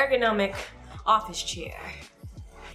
ergonomic office chair.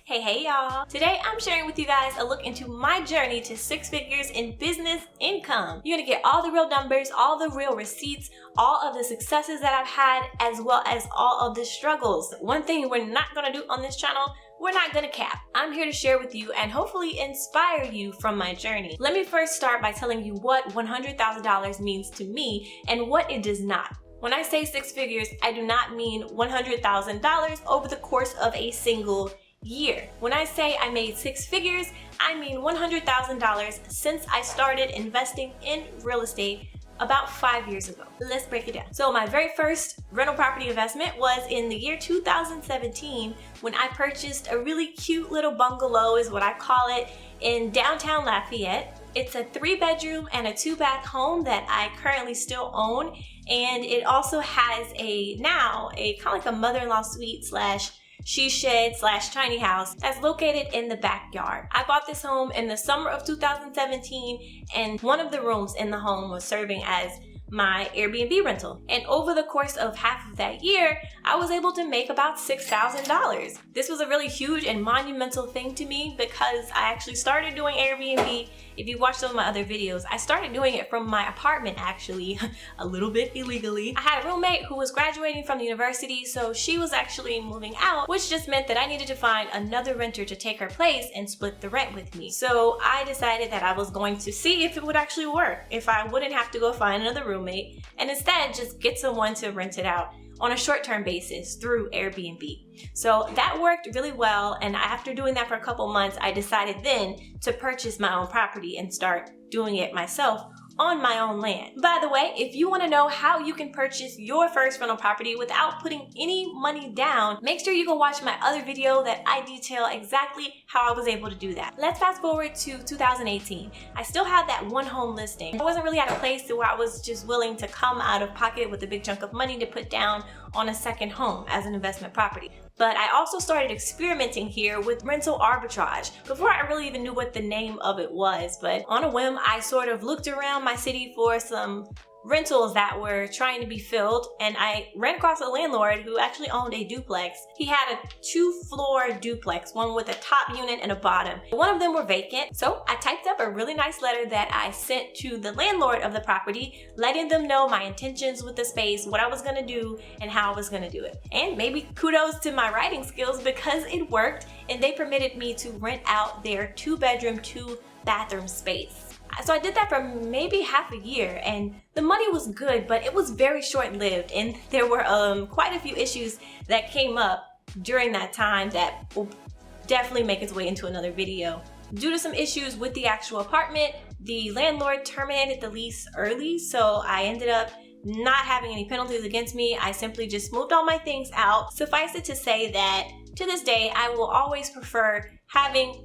Hey y'all. Today I'm sharing with you guys a look into my journey to 6 figures in business income. You're gonna get all the real numbers, all the real receipts, all of the successes that I've had, as well as all of the struggles. One thing we're not gonna do on this channel, we're not gonna cap. I'm here to share with you and hopefully inspire you from my journey. Let me first start by telling you what $100,000 means to me and what it does not. When I say 6 figures, I do not mean $100,000 over the course of a single year. When I say I made 6 figures, I mean $100,000 since I started investing in real estate about 5 years ago. Let's break it down. So my very first rental property investment was in the year 2017 when I purchased a really cute little bungalow, is what I call it, in downtown Lafayette. It's a 3-bedroom and a 2-bath home that I currently still own, and it also has a kind of like a mother-in-law suite slash she shed slash tiny house that's located in the backyard. I bought this home in the summer of 2017, and one of the rooms in the home was serving as my Airbnb rental. And over the course of half of that year, I was able to make about $6,000. This was a really huge and monumental thing to me because I actually started doing Airbnb. If you watch some of my other videos, I started doing it from my apartment, actually, a little bit illegally. I had a roommate who was graduating from the university, so she was actually moving out, which just meant that I needed to find another renter to take her place and split the rent with me. So I decided that I was going to see if it would actually work, if I wouldn't have to go find another roommate, and instead just get someone to rent it out on a short-term basis through Airbnb. So that worked really well, and after doing that for a couple months, I decided then to purchase my own property and start doing it myself on my own land. By the way, if you want to know how you can purchase your first rental property without putting any money down, make sure you go watch my other video that I detail exactly how I was able to do that. Let's fast forward to 2018. I still had that one home listing. I wasn't really at a place where I was just willing to come out of pocket with a big chunk of money to put down on a second home as an investment property. But I also started experimenting here with rental arbitrage before I really even knew what the name of it was. But on a whim, I sort of looked around my city for some rentals that were trying to be filled, and I ran across a landlord who actually owned a duplex. He had a 2-floor duplex, one with a top unit and a bottom. One of them were vacant, so I typed up a really nice letter that I sent to the landlord of the property, letting them know my intentions with the space, what I was gonna do, and how I was gonna do it. And maybe kudos to my writing skills because it worked, and they permitted me to rent out their 2-bedroom, 2-bathroom space. So I did that for maybe half a year, and the money was good, but it was very short-lived, and there were quite a few issues that came up during that time that will definitely make its way into another video. Due to some issues with the actual apartment, the landlord terminated the lease early, so I ended up not having any penalties against me. I simply just moved all my things out. Suffice it to say that to this day, I will always prefer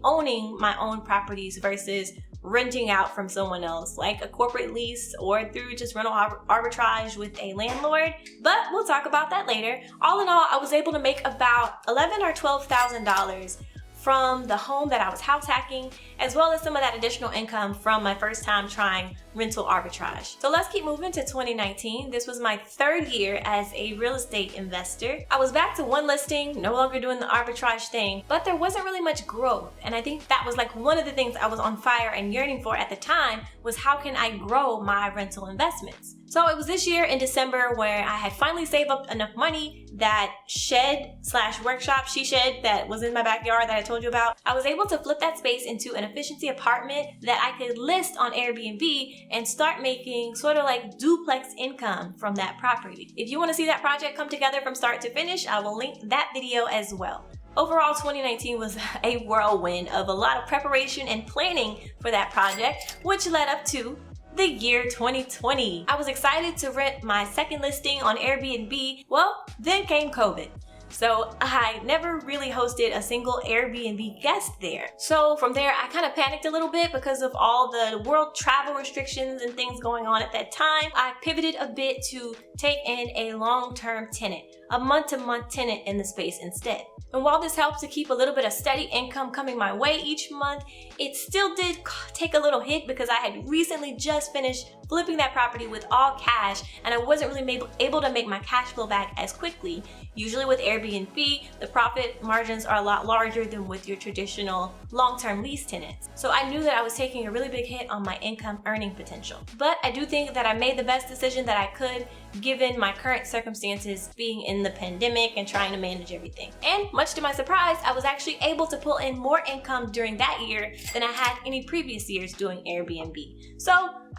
owning my own properties versus renting out from someone else, like a corporate lease or through just rental arbitrage with a landlord. But we'll talk about that later. All in all, I was able to make about $11,000 or $12,000 from the home that I was house hacking, as well as some of that additional income from my first time trying rental arbitrage. So let's keep moving to 2019. This was my 3rd year as a real estate investor. I was back to one listing, no longer doing the arbitrage thing, but there wasn't really much growth. And I think that was like one of the things I was on fire and yearning for at the time, was how can I grow my rental investments? So it was this year in December where I had finally saved up enough money that shed slash workshop, she shed that was in my backyard that I told you about. I was able to flip that space into an efficiency apartment that I could list on Airbnb and start making sort of like duplex income from that property. If you want to see that project come together from start to finish, I will link that video as well. Overall, 2019 was a whirlwind of a lot of preparation and planning for that project, which led up to the year 2020. I was excited to rent my second listing on Airbnb. Well, then came COVID. So I never really hosted a single Airbnb guest there. So from there, I kind of panicked a little bit because of all the world travel restrictions and things going on at that time. I pivoted a bit to take in a long-term tenant, a month-to-month tenant in the space instead. And while this helped to keep a little bit of steady income coming my way each month, it still did take a little hit because I had recently just finished flipping that property with all cash, and I wasn't really able to make my cash flow back as quickly. Usually with Airbnb, Airbnb, the profit margins are a lot larger than with your traditional long-term lease tenants. So I knew that I was taking a really big hit on my income earning potential. But I do think that I made the best decision that I could given my current circumstances, being in the pandemic and trying to manage everything. And much to my surprise, I was actually able to pull in more income during that year than I had any previous years doing Airbnb. So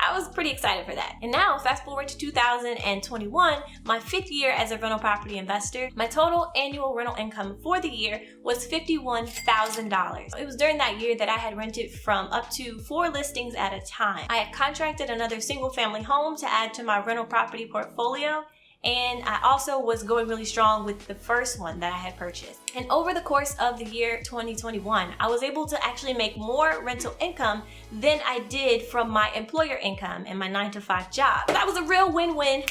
I was pretty excited for that. And now, fast forward to 2021, my 5th year as a rental property investor, my total annual rental income for the year was $51,000. It was during that year that I had rented from up to 4 listings at a time. I had contracted another single family home to add to my rental property portfolio, and I also was going really strong with the first one that I had purchased. And over the course of the year 2021, I was able to actually make more rental income than I did from my employer income and my 9-to-5 job. That was a real win-win.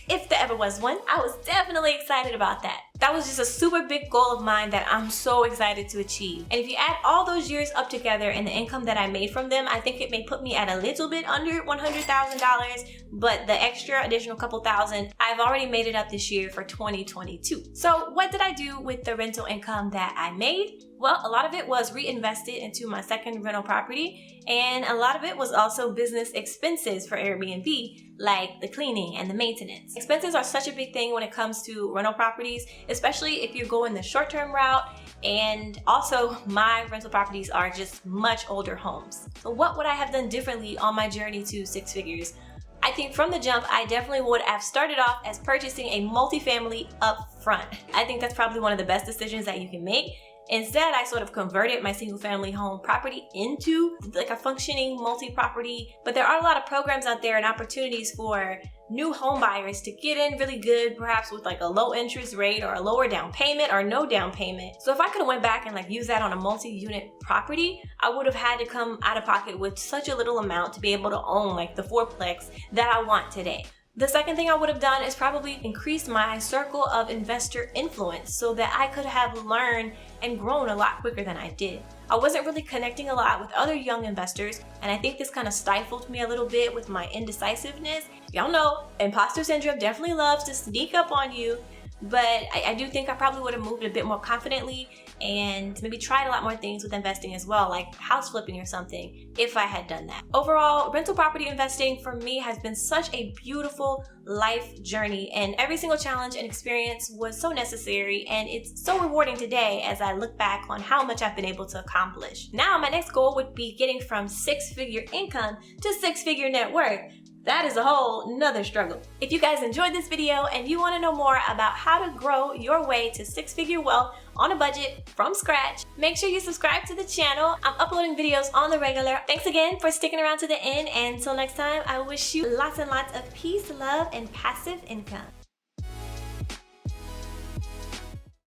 If there ever was one, I was definitely excited about that. That was just a super big goal of mine that I'm so excited to achieve. And if you add all those years up together and the income that I made from them, I think it may put me at a little bit under $100,000, but the extra additional couple thousand, I've already made it up this year for 2022. So what did I do with the rental income that I made? Well, a lot of it was reinvested into my second rental property, and a lot of it was also business expenses for Airbnb, like the cleaning and the maintenance. Expenses are such a big thing when it comes to rental properties, especially if you're going the short-term route, and also my rental properties are just much older homes. So what would I have done differently on my journey to 6 figures? I think from the jump, I definitely would have started off as purchasing a multifamily up front. I think that's probably one of the best decisions that you can make. Instead, I sort of converted my single family home property into like a functioning multi-property. But there are a lot of programs out there and opportunities for new home buyers to get in really good, perhaps with like a low interest rate or a lower down payment or no down payment. So if I could have went back and like used that on a multi-unit property, I would have had to come out of pocket with such a little amount to be able to own like the fourplex that I want today. The second thing I would have done is probably increase my circle of investor influence so that I could have learned and grown a lot quicker than I did. I wasn't really connecting a lot with other young investors, and I think this kind of stifled me a little bit with my indecisiveness. Y'all know, imposter syndrome definitely loves to sneak up on you, but I do think I probably would have moved a bit more confidently and maybe tried a lot more things with investing as well, like house flipping or something, if I had done that. Overall, rental property investing for me has been such a beautiful life journey, and every single challenge and experience was so necessary, and it's so rewarding today as I look back on how much I've been able to accomplish. Now, my next goal would be getting from 6-figure income to 6-figure net worth. That is a whole nother struggle. If you guys enjoyed this video and you want to know more about how to grow your way to 6-figure wealth on a budget from scratch, make sure you subscribe to the channel. I'm uploading videos on the regular. Thanks again for sticking around to the end, and until next time, I wish you lots and lots of peace, love, and passive income.